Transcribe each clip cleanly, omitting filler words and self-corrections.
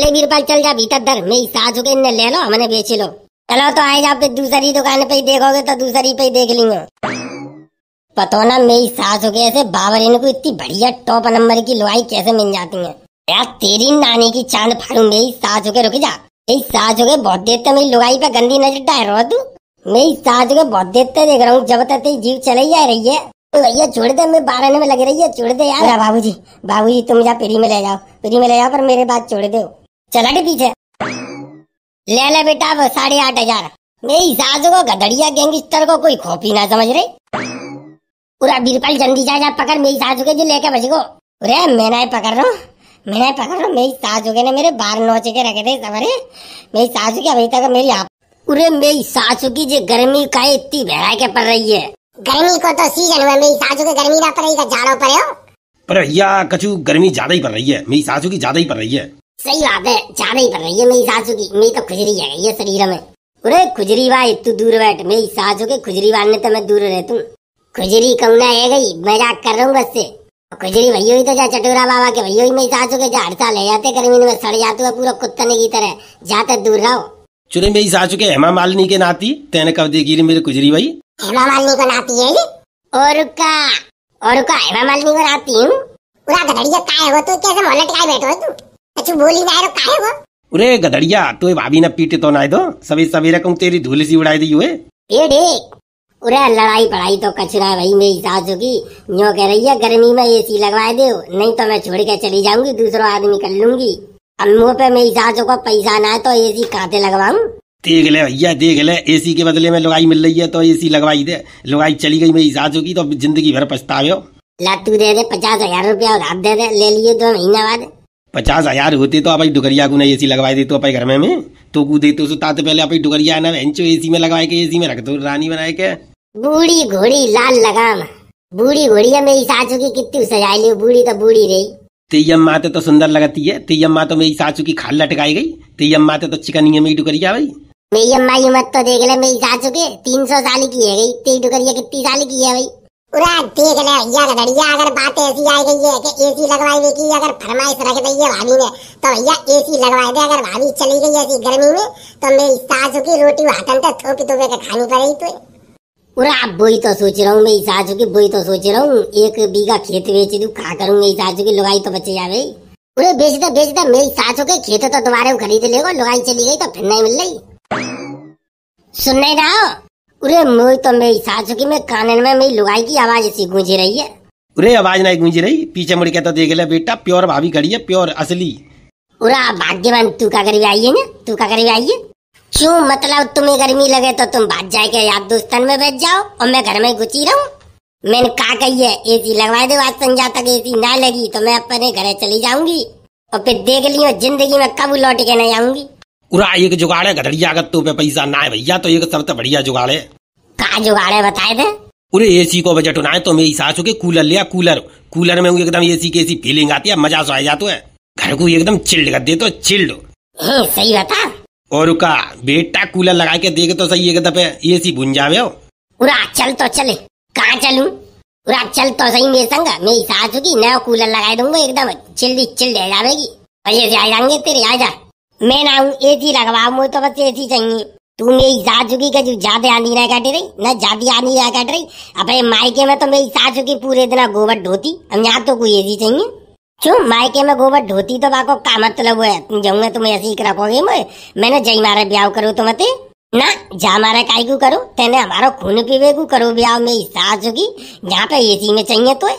चले बीरपाल चल जा भीतर धर, मेरी सास के इन्हें ले लो, हमने बेच लो। चलो तो आए जा, फिर दूसरी दुकान पे ही देखोगे तो दूसरी पे ही देख लेंगे। पता ना मेरी सास हो ऐसे बाबर इनको इतनी बढ़िया टॉप नंबर की लुगाई कैसे मिल जाती है यार। तेरी नानी की चांद फाड़ू, मेरी सास हो रुक जा। मेरी सास हो बहुत देते मेरी लुगाई पे गंदी नजर डाल रहा तू। मेरी सास हो बहुत देते देख रहा हूँ, जब तक तेरी जीव चले जा रही है। तो भैया छोड़ दे, मैं 12 में लग रही है, छोड़ दे यार। बाबूजी बाबूजी तुम जा फ्री में ले जाओ, फ्री में ले जाओ, पर मेरे बात छोड़ दो। चला के पीछे ले ले बेटा, वो 8,500। मेरी सास को गधड़िया गैंगस्टर को कोई खोपी ना समझ रहे। पूरा बीरपाल जल्दी जा पकड़ मेरी सास के जो लेके बच गो। अरे मैं नहीं पकड़ रहा हूँ, मैं नहीं पकड़ रहा हूँ। मेरी सास ने मेरे 12 नोच के रखे थे सवरे। मेरी सास की अभी तक मेरी आप पूरे मेरी सास की जो गर्मी का इतनी बहरा के पड़ रही है। गर्मी को तो सीजन हुआ, मेरी सास के गर्मी ना पड़ रही, जाड़ो पड़े हो। पर भैया कछु गर्मी ज्यादा ही पड़ रही है, मेरी सासू की ज्यादा ही पड़ रही है। सही बात है, ज्यादा ही पड़ रही है मेरी सासू की। मेरी तो खुजरी है ये शरीर में। अरे खुजरी भाई तू दूर बैठ, मेरी सासू के खुजरी वाले तो मैं दूर रहता हूँ। खुजरी कौना है गई, मजाक कर रहा हूँ बस से। खुजरी भैया ही तो जा चटोरा बाबा के भैया ही मेरी सासू के जा हड़ताल ले जाते गर्मी में, सड़ जाते हुए पूरा कुत्तने की तरह। जाते दूर रहो। चुरे मेरी सासू के हेमा मालिनी के नाती तेने कब देखी मेरे खुजरी भाई। हेमा मालिनी को नाती है और का हेमा मालिनी को नाती हूँ। पूरा गधड़िया का है वो, तो कैसे मोहल्ले टिकाए बैठो है तू? अच्छी बोली ना है का है वो? अरे गधड़िया तो भाभी ने पीटे तो ना दो, सवेरे सवेरे कहूँ तेरी धूल सी उड़ाई दी हुए। अरे लड़ाई पढ़ाई तो कचरा है भाई। मेरी सासू की यूँ कह रही है गर्मी में एसी लगवा दो, नहीं तो मैं छोड़ के चली जाऊंगी, दूसरा आदमी कर लूंगी। अब मुँह पे मेरी सासू को पैसा ना है तो एसी काते लगवाऊं। देख ले भैया देख ले, एसी के बदले में लुगाई मिल रही है तो एसी लगवाई दे। लुगाई चली गई मेरी सासू की तो जिंदगी भर पछतावे हो। ला तू दे दे 50,000 रुपया और हाथ दे दे, ले लिए 2 महीना बाद। 50,000 होते तो भाई डुगरिया को नहीं एसी लगवाई दे तो अपन घर में तो कू दे तो सुताते पहले अपन डुगरिया ना बेंचो एसी में लगवाए के एसी में रख दो रानी बनाए के। बूढ़ी घोड़ी लाल लगाम, बूढ़ी घोड़ी है मेरी सासू की, कितनी सजाई ली। बूढ़ी तो बूढ़ी रही। तेयम्मा तो सुंदर लगती है, तेयम्मा तो मेरी सासू की खाल लटकाई गई। तेयम्मा तो चिकनी है मेरी डुगरिया भाई। मेरी अम्मा की मत तो देख ले, मेरी सासू के 300 साल की है गई, तेरी डुगरिया कितनी साल की है भाई। पूरा देख ले भैया गधड़िया, अगर बात ऐसी आई गई है कि एसी लगवाई की अगर फरमाइश रख दी है भाभी ने तो भैया एसी लगवाई दे। अगर भाभी चली गई ऐसी गर्मी में तो मेरी सासू की रोटी हाथन तक थोपी थोपे के खानी पड़ेगी। तो पूरा वही तो सोच रहा हूँ मेरी सासू की, वही तो सोच रहा हूँ 1 बीघा खेत बेच दूं, खा करूँ मेरी सासू की लुगाई तो बचे जावे। पूरे बेच दे मेरी सासू के खेत तो दोबारा खरीद लेगा। लुगाई चली गई तो फिर नहीं मिल रही। सुन नहीं रहा? अरे मुझे तो मेरी सासू की में कानन में मेरी लुगाई की आवाज ऐसी गूंज रही है। अरे आवाज नहीं गूंज रही, पीछे मुड़ के तो देख ले बेटा, प्योर भाभी खड़ी है, प्योर असली। पूरा भाग्यवान तू का करीब आई है ना, तू का करीब आई है। क्यों मतलब तुम्हें गर्मी लगे तो तुम भाग जाए के यार दोस्तन में बैठ जाओ और मैं घर में घुसी रहूं? मैंने कहा कही है एसी लगवा दो, आज संजा तक एसी ना लगी तो मैं अपने घर चली जाऊंगी और फिर देख लियो जिंदगी में कब लौट के नहीं आऊंगी। पूरा एक जुगाड़ है गधड़िया, अगर तो पे पैसा ना है भैया तो एक सबसे बढ़िया जुगाड़ है। का जुगाड़ है बताए थे? पूरे एसी को बजट होना है तो मेरी सासू के कूलर लिया। कूलर में एकदम एसी की ऐसी फीलिंग आती है, मजा सो आ जाता है, घर को एकदम चिल्ड कर दे तो चिल्ड। सही बता। और का बेटा कूलर लगा के देख तो सही, एक दफे एसी भुन जावे हो। पूरा चल तो चले, कहाँ चलूं? पूरा चल तो सही मेरे संग, मेरी सासू की नया कूलर लगा दूंगा, एकदम चिल्ड रह जाएगी। भैया से आ जाएंगे तेरे, आ जा। मैं ना हूँ एसी लगवा, मुझे तो बस एसी चाहिए। तू मेरी सासू की जो ज्यादा आंधी ना काट रही ना, ज्यादा आंधी ना काट रही। अपने मायके में तो मेरी सासू की पूरे दिन गोबर ढोती, अब यहाँ तो कोई एसी चाहिए। क्यों मायके में गोबर ढोती तो बाको का मतलब है? तुम जाऊंगा तुम ऐसे ही रखोगे, मैंने जई मारे ब्याह करो तो मत ना, जा मारे काय को करो, तेने हमारा खून पीवे को करो ब्याह मेरी सासू की, जहाँ पे एसी में चाहिए तो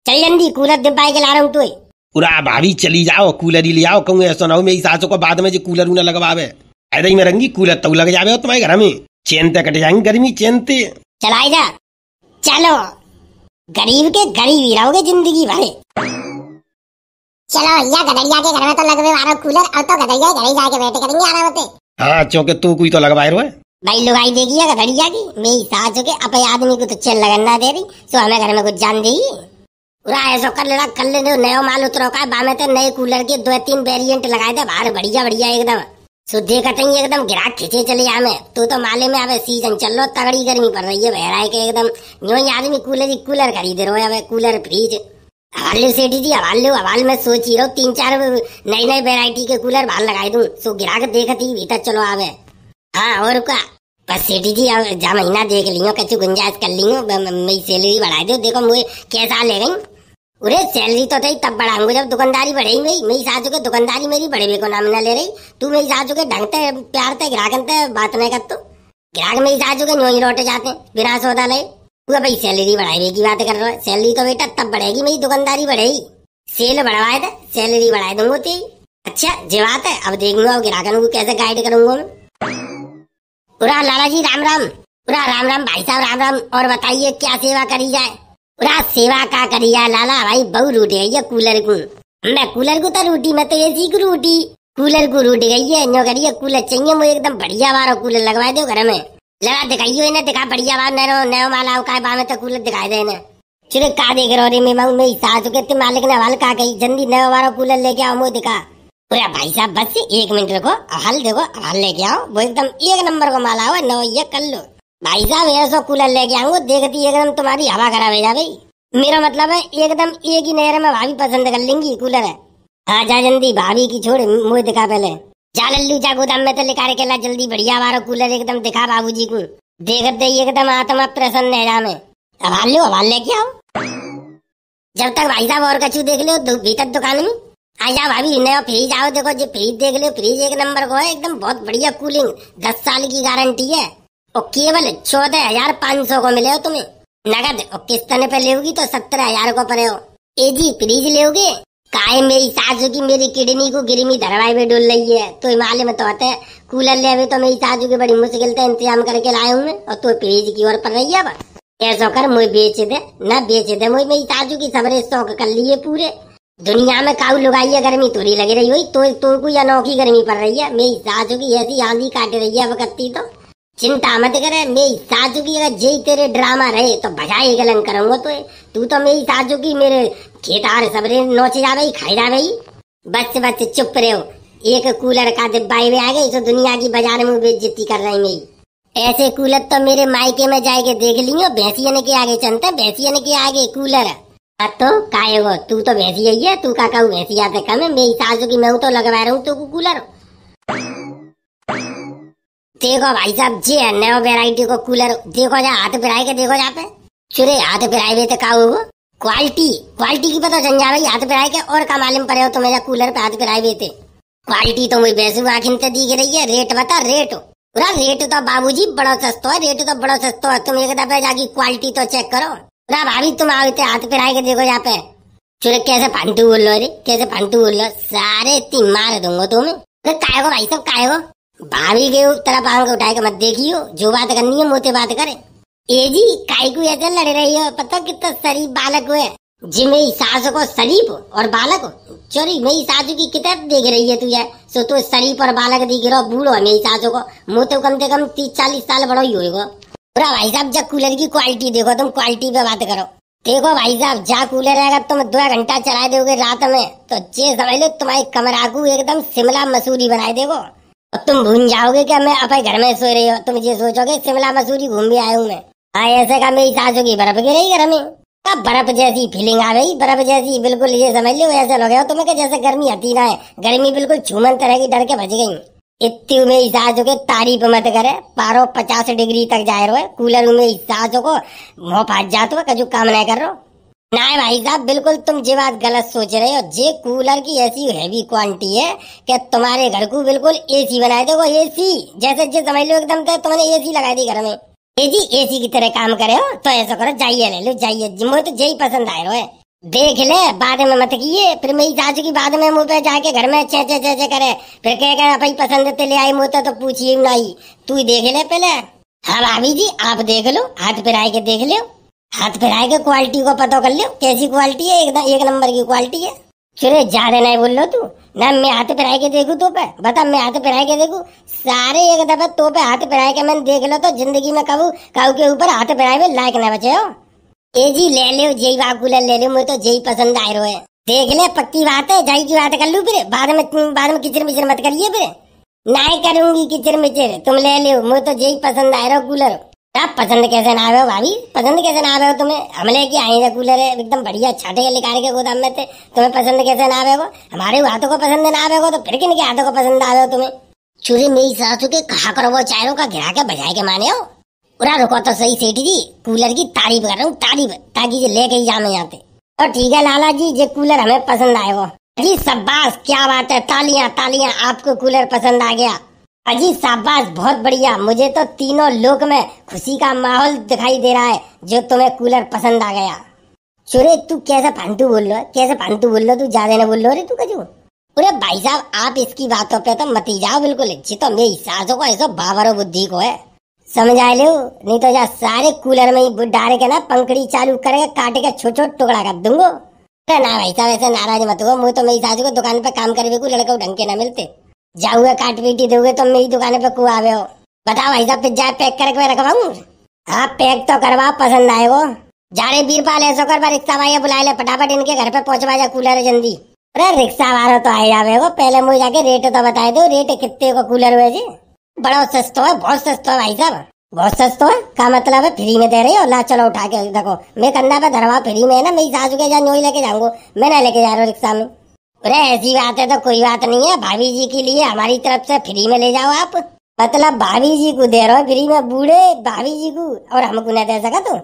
चल जल्दी कूलर दिपाई के ला रहा हूँ। तो पूरा भाभी चली जाओ, कूलर ही ले आओ। कहूँ ऐसा ना हो मेरी सासू को बाद में जो कूलर उन्हें लगवावे, ऐसा ही में रंगी कूलर तो लग जावे हो तुम्हारे घर में, चैनते कट जाएंगे गर्मी चैनते। चलाई जा, चलो गरीब के गरीब ही रहोगे जिंदगी भर। चलो भैया गधड़िया के घर में तो लगवे वाला कूलर, और तो गधड़िया घर ही जाके बैठे करेंगे आराम से। हाँ चौके तू कोई तो लगवाए रो है भाई। लुगाई देगी है गधड़िया की, मेरी सास के अपने आदमी को तो चल लगना दे रही, सो हमें घर में कुछ जान देगी। पूरा ऐसा कर ले नया माल उतरो का बामे तो नए कूलर के 2-3 वेरिएंट लगाए थे बाहर, बढ़िया बढ़िया एकदम शुद्धे कटेंगे, एकदम गिराक खींचे चले हमें। तू तो माले में अब सीजन चल लो, तगड़ी गर्मी पड़ रही है बहराए के एकदम, यूं ही आदमी कूलर खरीद रहे हो। अब कूलर फ्रिज हवाल लो सेठी जी, हवाल लो, हवाल। मैं सोच ही रहा हूँ 3-4 नई नई वेराइटी के कूलर बाहर लगाई दूं, सो गिराक देखती भीतर चलो आवे। हाँ और क्या, बस सेठी जी अब जा महीना देख लियो, कछु गुंजाइश कर लियो, मेरी सैलरी बढ़ा दो। देखो मुझे कैसा ले गई, अरे सैलरी तो थी तब बढ़ाऊंगा जब दुकानदारी बढ़ेगी। मेरी सासू के दुकानदारी मेरी बढ़े को नाम न ले रही। तू मेरी सासू के ढंग से प्यार से ग्राहक बात नहीं कर, तो ग्राहक मेरी सासू के न्योई लौटे जाते बिना सौदा ले। तू भाई सैलरी बढ़ाई की बात कर रहा है, सैलरी तो बेटा तब बढ़ेगी मेरी दुकानदारी बढ़ेगी। सेल बढ़वाए थे, सैलरी बढ़ाई दूंगा तेरी। अच्छा जे बात है, अब देखूंगा ग्राहकों को कैसे गाइड करूंगा मैं। पूरा लाला जी राम राम। पूरा राम राम भाई साहब राम राम। और बताइए क्या सेवा करी जाए। पूरा सेवा का करी जाए लाला भाई, बहु रूट गई है कूलर को। मैं कूलर को तो रूटी, मैं तो एसी को रूटी, कूलर को रूट गई है। नो करिए कूलर चाहिए मुझे एकदम बढ़िया वाला कूलर लगवा दो घर में। लगा दिखाइयो इन्हें, दिखा बढ़िया बात नयो माला का बा में तो कूलर दिखाई दे इन्हें। चुरे का देख रहे रे मैं सासू के मालिक ने हवाल का कही जल्दी नयो वाला कूलर लेके आओ मुझे दिखा। पूरा भाई साहब बस 1 मिनट रखो, हल देखो हल लेके आओ, वो एकदम 1 नंबर को माला हो नो ये कर लो। भाई साहब ऐसा कूलर लेके आऊंगा, देखती एकदम तुम्हारी हवा खराब हो जाए। मेरा मतलब है एकदम एक ही नहर में भाभी पसंद कर लेंगी कूलर है। हाँ जा जल्दी, भाभी की छोड़ मुझे दिखा पहले। जा लल्लू जा गोदाम में तो लिखा के ला जल्दी बढ़िया वाला कूलर एकदम दिखा बाबूजी को। देखते ही एकदम आत्मा प्रसन्न है जामे। हवाल लो, हवाल लेके आओ। जब तक भाई साहब और कछु देख लो भीतर दुकान में आ जाओ। भाभी नया फ्रिज आओ, देखो जो फ्रिज देख लो, फ्रिज 1 नंबर को है एकदम, बहुत बढ़िया कूलिंग, 10 साल की गारंटी है और केवल 14,500 को मिले हो तुम्हें नगद। और किस्त पे लेगी तो 17,000 को पड़े हो। ए जी फ्रिज लेोगे काहे, मेरी सासू की मेरी किडनी को गिरमी धरवाई में डुल रही है, तो हिमालय में तो आते कूलर ले तो मेरी सासू की बड़ी मुश्किल से इंतजाम करके लाए हुए, और तो फ्रिज की ओर पड़ रही है। ऐसा कर मुझे बेच दे, न बेच दे मुझे, मेरी सासू की सबरे शौक कर लिए पूरे। दुनिया में काऊ लुगाई है, गर्मी थोड़ी लगी रही हुई तो कोई अनोखी गर्मी पड़ रही है। मेरी सासू की ऐसी आंधी काट रही है वकती, तो चिंता मत करे। मेरी सासू की अगर जय तेरे ड्रामा रहे तो भजाई गलन करूंगा। तो तू तो मेरी सासू की मेरे खेतार सबरे नोच जावे खाई जावे। बस चुप रहो, एक कूलर का डिब्बा में आ गई तो दुनिया की बाजार में बेइज्जती कर रही मेरी। ऐसे कूलर तो मेरे मायके में जाके देख लियो, भैंसियन के आगे चलते, भैंसियन के आगे कूलर। तो काहे वो तू तो भैंसी ही है, तू का कहू भैंसिया से कम है। मेरी सासू की मैं तो लगवा रहा हूँ तो कूलर। देखो भाई साहब जी नया वेराइटी को कूलर देखो जा, हाथ पिराई के देखो जा पे चुरे हाथ पिराए हुए तो का होगा क्वालिटी की पता चल जाए हाथ पिराई के। और का मालूम पड़े हो तो मेरा कूलर पे हाथ पिराए हुए थे। क्वालिटी तो मुझे वैसे आखिर से दिख रही है। रेट बता, रेट पूरा रेट तो बाबूजी बड़ा सस्ता है, रेट तो बड़ा सस्ता है। तुम एक दफे जाके क्वालिटी तो चेक करो। पूरा भाभी तुम आओ हाथ पिराई के देखो जा पे चुरे कैसे फांटू बोल लो रे, कैसे फांटू बोल लो, सारे तीन मार दूंगा तुम्हें। काय को भाई सब काय को भाभी के तरफ आंख उठाए के मत देखियो, जो बात करनी है मोते बात करे। ए जी काय को ऐसे लड़ रही हो, पता कितना शरीफ बालक हुए जी। मेरी सास को शरीफ और बालक चोरी, मेरी सासू की किताब देख रही है तू यार, सो तो शरीफ और बालक दिख रहा बूढ़ो है मेरी सासू को, मुँह तो कम से कम 30-40 साल बड़ा ही होगा। पूरा भाई साहब जब कूलर की क्वालिटी देखो, तुम क्वालिटी पे बात करो। देखो भाई साहब जहाँ कूलर रहेगा तुम 2 घंटा चला दोगे रात में तो जे समझ लो तुम्हारी कमरा को एकदम शिमला मसूरी बनाए देगो। और तुम भूल जाओगे कि मैं अपने घर में सो रही हो, तुम ये सोचोगे शिमला मसूरी घूम भी आया हूँ मैं। हाँ ऐसे का मेरी सासू की बर्फ गिरी घर में, अब बर्फ जैसी फीलिंग आ गई, बर्फ जैसी बिल्कुल ये समझ लो ऐसे लगे हो तुम्हें कि जैसे गर्मी हती ना है, गर्मी बिल्कुल छूमन तरह की डर के बच गई। इतनी मेरी सासू के तारीफ मत करे, पारो 50 डिग्री तक जाए रहे कूलर में सासू को मुँह फाट जाते हुए कजू काम नहीं कर रहे। ना भाई साहब बिल्कुल तुम ये बात गलत सोच रहे हो। जे कूलर की ऐसी हैवी क्वांटिटी है कि तुम्हारे घर को बिल्कुल एसी बनाए देगो, एसी जैसे जे समझ लो एकदम तो तुमने एसी लगाई दी घर में। ए जी एसी की तरह काम करे हो तो ऐसा करो जाइए ले लो जाइए, मुझे तो यही पसंद आए रहे देख ले, बाद में मत किए फिर मेरी सासू की बाद में मुँह पे जाके घर में चे चे चे चे करे फिर कह अपनी पसंद ते ले आई मुँह तो पूछिए नहीं, तू देख ले पहले। हाँ भाभी जी आप देख लो, हाथ पिराए के देख लो, हाथ पिराए के क्वालिटी को पता कर लो कैसी क्वालिटी है, एकदम 1 नंबर की क्वालिटी है। चुरे ज्यादा नहीं बोल लो तू ना, मैं हाथ पिराए के देखू तो पे बता, मैं हाथ पिराए के देखू सारे एक दफा तो पे हाथ पिराए के मैंने देख लो तो जिंदगी में कबू काऊ के ऊपर हाथ पिराए में लायक न बचे हो। ए जी ले लो जय बाकूलर ले लो, मुझे तो जय पसंद आए रहे देख ले, पक्की बात है जय की बात कर लू फिर बाद में किचर मिचर मत करिए फिर। नहीं करूंगी किचर मिचर, तुम ले लो, मुझे तो जय पसंद आए रहा कूलर। आप पसंद कैसे ना आवे हो भाभी, पसंद कैसे ना आवे हो तुम्हें? हम लेके आए थे कूलर है एकदम बढ़िया छाटे निकाल के गोदाम में थे, तुम्हें पसंद कैसे ना आवे हो? हमारे हाथों को पसंद ना आवे हो तो फिर किन के हाथों को पसंद आवे हो तुम्हें? चूरे मेरी सासू के कहा करो वो चारों का घिरा के बजाए के माने हो। पूरा रुको तो सही सेठ जी, कूलर की तारीफ कर रहा हूँ तारीफ, ताकि ये लेके ही जामे यहाँ पे। और ठीक है लाला जी, ये कूलर हमें पसंद आए वो। जी शाबाश, क्या बात है, तालियां तालियां, आपको कूलर पसंद आ गया। अजी शाबाश, बहुत बढ़िया, मुझे तो तीनों लोक में खुशी का माहौल दिखाई दे रहा है जो तुम्हें कूलर पसंद आ गया। चुरे तू कैसे फालतू बोल रहा है, कैसे फालतू बोल रहा है, तू ज्यादा न बोल रहा है तू कजू। अरे भाई साहब आप इसकी बातों पे तो मत ही जाओ बिल्कुल, जी तो मेरी सासों को ऐसा बावरो बुद्धि को है, समझ आए लो, नहीं तो जा सारे कूलर में ही डाल के ना पंखड़ी चालू करके काट के छोट छोट टुकड़ा कर दूंगो। ना भाई साहब ऐसे नाराज मत हो, मुझे तो मेरी सासू को दुकान पे काम करे को लड़का ढंग के ना मिलते, जाऊंगे काट पीटी दोगे तो मेरी दुकान पे को आवे हो। बताओ भाई साहब पिज्जा पैक करके रखवाऊं? हाँ पैक तो करवा, पसंद आए वो। जा रहे बीरपाल ऐसा कर, रिक्शा भाई बुला ले फटाफट, इनके घर पे पहुंचवा जा कूलर जल्दी। अरे रिक्शा वाला तो आ जावे हो, पहले मुझे जाके रेट तो बता दो, रेट कितने को कूलर हुए जी? बड़ा सस्ता है, बहुत सस्ता है भाई साहब, बहुत सस्ता है। का मतलब है फ्री में दे रही हो? ला चलो उठा के देखो, मैं कंधा पे धरवा फ्री में है ना, मेरी सासू के जान लेके जाऊंगा, मैं ना लेके जा रहा हूँ रिक्शा में। अरे ऐसी बात है तो कोई बात नहीं है, भाभी जी के लिए हमारी तरफ से फ्री में ले जाओ आप। मतलब भाभी जी को दे रहे हो फ्री में, बूढ़े भाभी जी को, और हमको नहीं दे सका तो?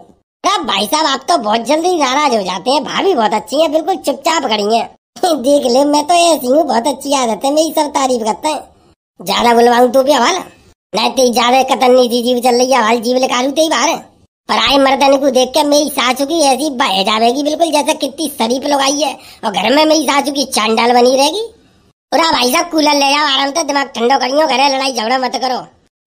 भाई साहब आप तो बहुत जल्दी नाराज हो जाते हैं, भाभी बहुत अच्छी है, बिल्कुल चुपचाप खड़ी है। देख ले मैं तो ऐसी हूँ, बहुत अच्छी आदत है मेरी, सब तारीफ करते हैं। ज्यादा बुलवाऊं तो भी हवाला नहीं, ते ज्यादा कतरनी सी जीव चल रही है, हवाल जीव निकालू ते ही बाहर। पर आए मर्दन को देख के मेरी सासू की ऐसी बह जाएगी बिल्कुल जैसे कितनी शरीफ लोग आई है, और घर में मेरी सासू की चांडाल बनी रहेगी। पूरा भाई साहब कूलर ले जाओ आराम से, दिमाग ठंडा करियो, घरे लड़ाई झगड़ा मत करो।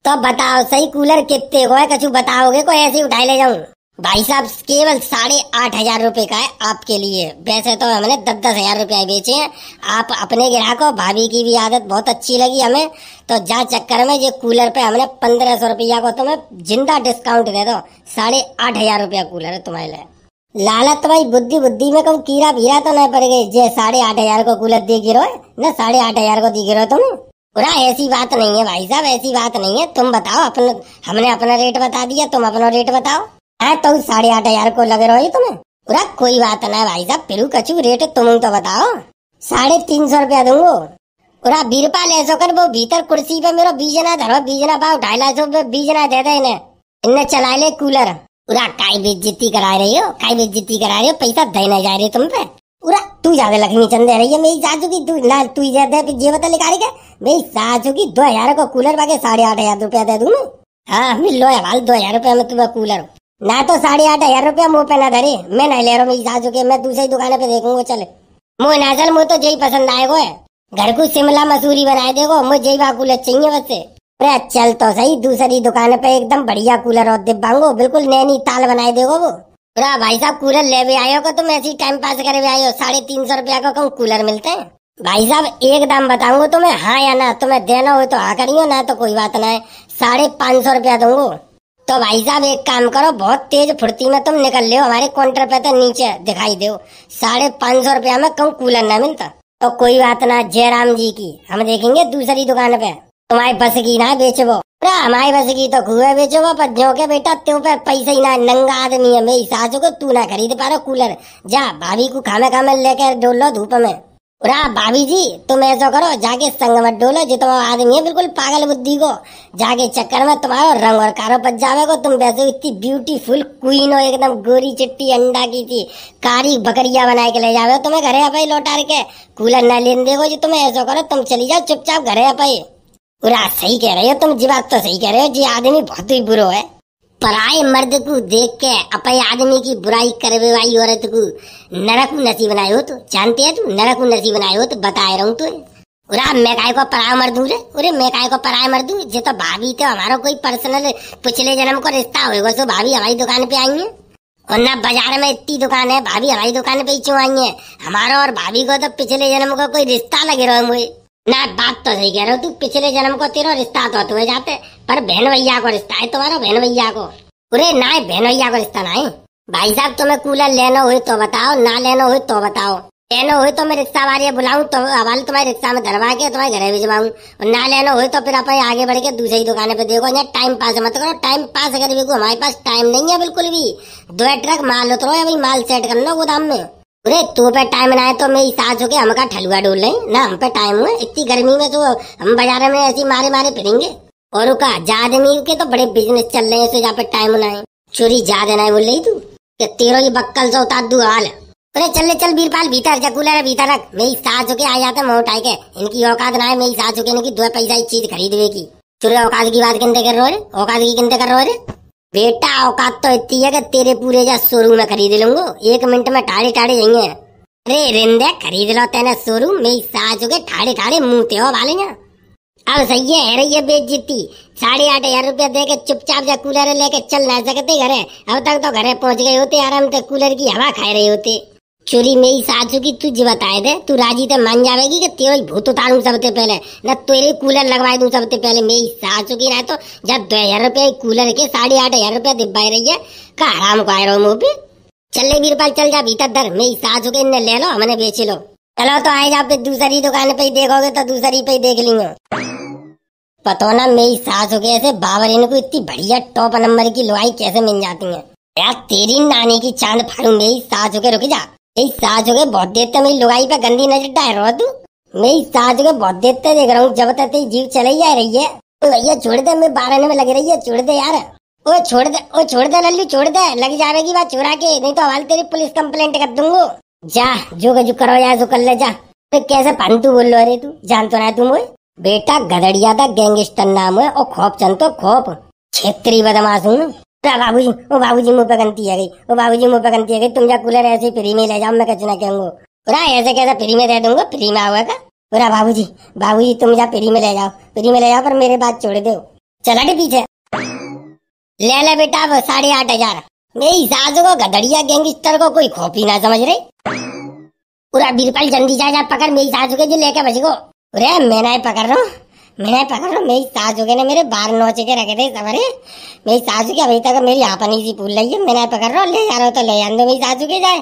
तो बताओ सही कूलर कितने को है, कछु बताओगे को ऐसे ही उठाए ले जाऊं? भाई साहब केवल 8,500 रुपए का है आपके लिए, वैसे तो हमने 10,000 रुपए बेचे हैं। आप अपने ग्राहकों, भाभी की भी आदत बहुत अच्छी लगी हमें, तो जा चक्कर में ये कूलर पे हमने 1,500 रुपया को तुम्हें जिंदा डिस्काउंट दे दो, 8,500 रुपया कूलर है तुम्हारे लिए। लाला तुम्हारी बुद्धि बुद्धि में कहूँ कीड़ा भीरा तो नहीं पड़ गई, जे 8,500 को कूलर दे गिरो ना, 8,500 को दी गिरो तुम। पूरा ऐसी बात नहीं है भाई साहब, ऐसी बात नहीं है। तुम बताओ अपना, हमने अपना रेट बता दिया, तुम अपना रेट बताओ। हाँ तो 8,500 को लगे रहो तुम्हें। पूरा कोई बात नहीं भाई साहब, फिर कचू रेट तुम तो बताओ। 350 रुपया दूंगो। पूरा बीरपाल ऐसा कर, वो भीतर कुर्सी पे मेरा बीजना धरो, बीजना पाओ 250 बीजना दे दे इन्हें, इन्हें चला ले कूलर। पूरा काई बेइज्जती करा रही हो, काई बेइज्जती करा रही हो, पैसा देने जा रही तुम पे। पूरा तू ज्यादा लक्ष्मी चंद दे रही है मेरी सासू की, तू ना तू ज्यादा ये बता लिखा के मेरी सासू की 2,000 को कूलर बाके 8,500 रुपया दे दूं। हाँ मिल लो हवाल 2,000 रुपया में तुम्हें कूलर ना, तो 8,500 रुपया मुँह पे ना धरे, मैं नहीं ले रहा मेरी सासू के, मैं दूसरी दुकान पे देखूंगा। चले मुँह ना चल, मुँह तो यही पसंद आएगा है, घर को शिमला मसूरी बनाए देगो, मुझे यही कूलर चाहिए बस से। अरे चल तो सही, दूसरी दुकान पे एकदम बढ़िया कूलर और दिब्बांगो, बिल्कुल नैनी ताल बनाए देगो वो। पूरा भाई साहब कूलर ले भी आयो को तुम ऐसी टाइम पास करे भी आयो, 350 रुपया का कहूँ कूलर मिलते हैं। भाई साहब एक दाम बताऊंगा तुम्हें, हाँ या ना, तुम्हें देना हो तो हाँ करियो, ना तो कोई बात ना है, 550 रुपया दूंगो। तो भाई साहब एक काम करो, बहुत तेज फुर्ती में तुम निकल ले, हमारे काउंटर पे तो नीचे दिखाई दो, 550 रुपया में कहूँ कूलर ना मिलता। तो कोई बात ना, जयराम जी की हम देखेंगे दूसरी दुकान पे, तुम्हारी बस की ना बेचबो। हमारी बस की तो खुए बेचो, पर जो के बेटा त्यों पे पैसा ही ना, नंगा आदमी है मेरी सासू को, तू ना खरीद पा रहा कूलर, जा भाभी को खामे खामे लेकर डोलो धूप में। भाभी जी तुम ऐसा करो, जाके संग मत डोलो, जो तुम्हारा आदमी है बिल्कुल पागल बुद्धि को, जाके चक्कर में तुम्हारा रंग और कारो पच जावेगा। तुम वैसे इतनी ब्यूटीफुल क्वीन हो, एकदम गोरी चिट्टी अंडा की थी, कारी बकरिया बना के ले जावे तुम्हें घरे अपे लौटा के, कूलर न लेने देगो जी। तुम्हें ऐसा करो, तुम चली जाओ चुपचाप घरे अपे। पूरा सही कह रहे हो तुम जी, बात तो सही कह रहे हो जी, आदमी बहुत ही बुरो है। पराए मर्द को देख के अपने आदमी की बुराई करवे वाली औरत को नरक नसीब बनाए हो, तो जानते है तू नरक नसीब बनाए हो, तो बताए रहूं तू। मैं काय को पराया मर्द हूँ रे, मैं काय को पराया मर्द हूँ, जे तो भाभी तो हमारा कोई पर्सनल पिछले जन्म को रिश्ता होगा, सो भाभी हमारी दुकान पे आई है, और ना बाजार में इतनी दुकान है, भाभी हमारी दुकान पे ही क्यों आई है? हमारा और भाभी को तो पिछले जन्म को कोई रिश्ता लगे रहो मुझे ना। बात तो सही कह रहे हो तू, पिछले जन्म को तेरा रिश्ता तो तुम्हें जाते, पर बहन भैया को रिश्ता है तुम्हारा, बहन भैया को। अरे ना बहन भैया को रिश्ता ना है। भाई साहब तुम्हें कूलर लेना हो तो बताओ, ना लेना हो तो बताओ। लेनो हो तो मैं रिक्शा वाले बुलाऊं तो हवाले तुम्हारे रिक्शा में धरवा के तुम्हारे घर भिजवाऊं, और ना लेनो हो तो फिर अपन आगे बढ़ के दूसरी दुकान पे देखो। यहाँ टाइम पास मत करो, टाइम पास अगर भी को हमारे पास टाइम नहीं है बिल्कुल भी। 2 ट्रक माल उतरो या भाई माल सेट कर लो गोदाम में। अरे तू पे टाइम ना है तो मेरी सास हो के हमका ठलुआ डोल ले ना, हम पे टाइम हुआ इतनी गर्मी में तो हम बाजार में ऐसी मारे मारे फिरेंगे। और का आदमी के तो बड़े बिजनेस चल रहे हैं, जहाँ पे टाइम ना है चोरी ज्यादा ना है बोल रही तू कि तेरो ये बक्कल से उतार दू हाल। अरे चल वीरपाल भीतर जा, कूलर भीतर रख। मेरी सास हो के आ जाते मोह उठाए के, इनकी औकात ना है मेरी सास हो के इनकी 2 पैसा की चीज खरीदवे की। चुरे औकात की बात किंते कर रहे हो, औकात की किंते कर रहे हो बेटा? औकात तो इतनी है कि तेरे पूरे जा शोरूम में खरीद लूंगो, 1 मिनट में ठाड़े ठाड़े जाइए। अरे रिंदे खरीद लो तेने शोरूम, मेरी सास हो के ठाड़े ठाड़े मुंहते हो वाले। अब सही है रही है बेइज्जती। 8,500 रुपया दे के चुपचाप जा कूलर लेके चल ना सकते घरे। अब तक तो घरे पहुंच गए होते आराम से, कूलर की हवा खाए रहे होते। चोरी मेरी सासू की तुझे बताए दे, तू राजी ते मान जाएगी कि तेरे भूत उतारूं सबसे पहले, न तेरे कूलर लगवा दूं सबसे पहले। मेरी सासू की ना तो जब 2,000 रुपया कूलर के 8,500 रुपया दिब्बाई रही है का हराम को आए रहो मुँह पे। चल वीरपाल चल जा भीतर दर, मेरी सासू के इन्हें ले लो हमने बेच लो। चलो तो आए जा, दूसरी दुकान पे ही देखोगे तो दूसरी पे ही देख लेंगे। पता ना मेरी सास हो गए ऐसे बाबर इनको इतनी बढ़िया टॉप नंबर की लोहाई कैसे मिल जाती है यार। तेरी नानी की चांद फाड़ू मेरी सास हो गए। रुक जा, मेरी सास हो गए बहुत देर तक मेरी लोहाई पे गंदी नजर डाल रहा तू। मेरी सास हो गए बहुत देर तक देख रहा हूँ, जब तक तेरी जीव चले जा रही है। ओ भैया छोड़ दे, मैं 12 में लग रही है, छोड़ दे यार। ओ छोड़ दे लल्लू छोड़ दे, लग जाएगी बात चुरा के, नहीं तो हवाले तेरी पुलिस कंप्लेंट कर दूंगा। जा जो करो यार जो कर ले जा। तो कैसे फालतू बोल लो, अरे तू जान तो ना तुम वो बेटा गधड़िया था, गैंगस्टर नाम है और खोप चंद तो खोप क्षेत्रीय बदमाश हूँ। बाबूजी ओ बाबूजी मुँह पे गंती आ गई, ओ बाबूजी मुँह पे गंती आ गई। तुम जा कूलर ऐसे फ्री में ले जाओ, मैं कुछ ना कहूँगा। ऐसे कैसे फ्री में दे दूंगा, फ्री में आवा का। बोला बाबूजी तुम जा फ्री में ले जाओ, पर मेरे बात छोड़ दो। चला के पीछे ले बेटा 8,500। मेरी सास को गधड़िया गैंगस्टर को कोई खोपी ना समझ रहे। पूरा बीरपाल जल्दी जा पकड़ मेरी सास को जो लेके बच गो। अरे मैं नहीं पकड़ रहा हूँ, मेरी सासू के ने मेरे 12 नोच के रखे थे सवरे। मेरी सासू की अभी तक मेरी आपनी सी भूल रही है, मैं नहीं पकड़ रहा हूँ। ले जा रहा हो तो ले जान दो, मेरी सासू के जाए।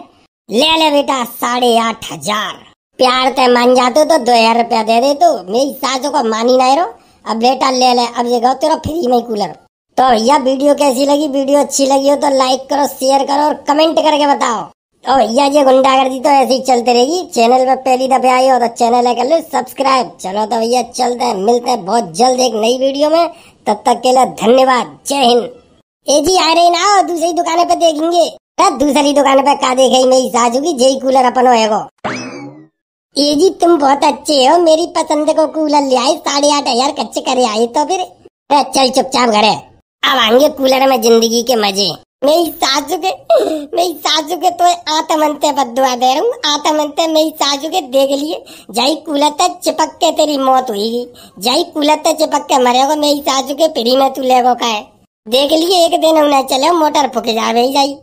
ले बेटा 8,500 प्यार ते मान जाते तो 2,000 रुपया दे दे। तो मेरी सासू को मानी नहीं रहो। अब बेटा ले अब ये गो तेरा फ्री में कूलर। तो भैया वीडियो कैसी लगी? वीडियो अच्छी लगी हो तो लाइक करो, शेयर करो और कमेंट करके बताओ। तो भैया ये गुंडागर्दी तो ऐसे ही चलती रहेगी। चैनल पे पहली दफे आई हो तो चैनल कर लो सब्सक्राइब। चलो तो भैया चलते हैं, मिलते हैं बहुत जल्द एक नई वीडियो में। तब तक के लिए धन्यवाद, जय हिंद। ए जी आ रही ना, दूसरी दुकान पे देखेंगे। दूसरी दुकान पे का देखे मेरी सासू की जय कूलर अपन होएगो। ए जी तुम बहुत अच्छे हो, मेरी पसंद को कूलर ले आई 8,500 कच्चे करे आई। तो फिर चल चुपचाप घरे, अब आएंगे कूलर में जिंदगी के मजे। मेरी सासू के तो आत्मंते बद्दुआ दे रहा हूँ, आत्मंते मेरी सासू के देख लिए जाई कूलर तक चिपक के तेरी मौत हुई, जाई कूलर तक चिपक के मरेगो। मेरी सासू के फ्री में तू लेगो का है, देख लिए एक दिन उन्हें चले मोटर फुक जावे जाई।